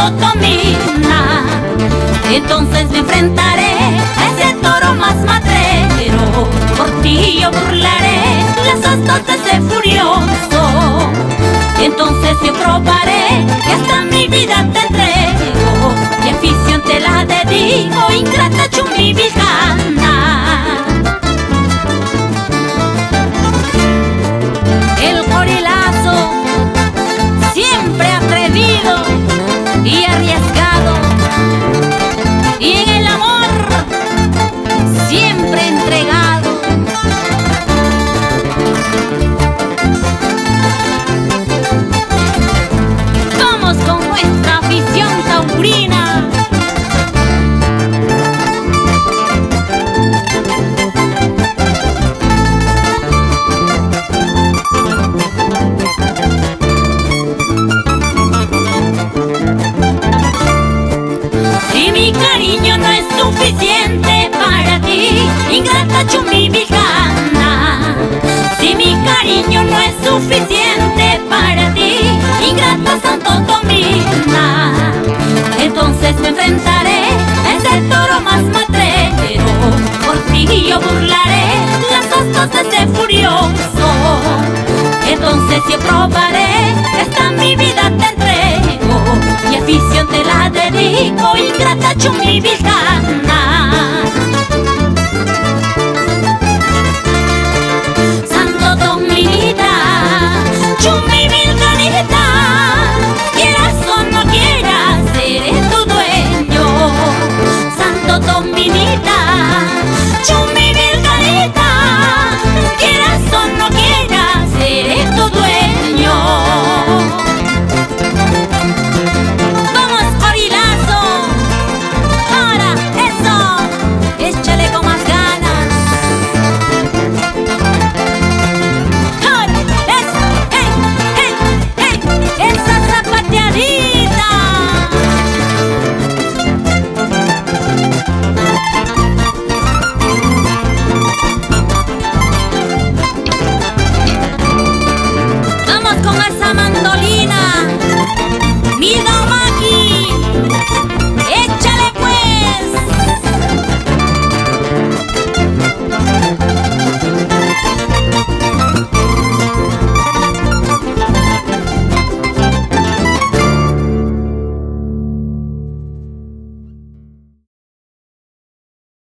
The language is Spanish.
Santo Tomina. Entonces me enfrentaré a ese toro más matrero, por ti yo burlaré las astas de ese furioso. Entonces yo probaré que hasta mi vida te entrego, y afición te la dedico, ingrata chumbivijana. El gorilazo, siempre atrevido y arriesgado, y en el amor siempre entregado. Vamos con nuestra afición taurina. Si mi cariño no es suficiente para ti, ingrata chumbivijana. Si mi cariño no es suficiente para ti, ingrata Santo Tomina. Entonces me enfrentaré a ese toro más matrero, por ti yo burlaré las astas de ese furioso. Entonces yo probaré que hasta mi vida te entrego, y afición te la dedico, ingrata chumbivijana.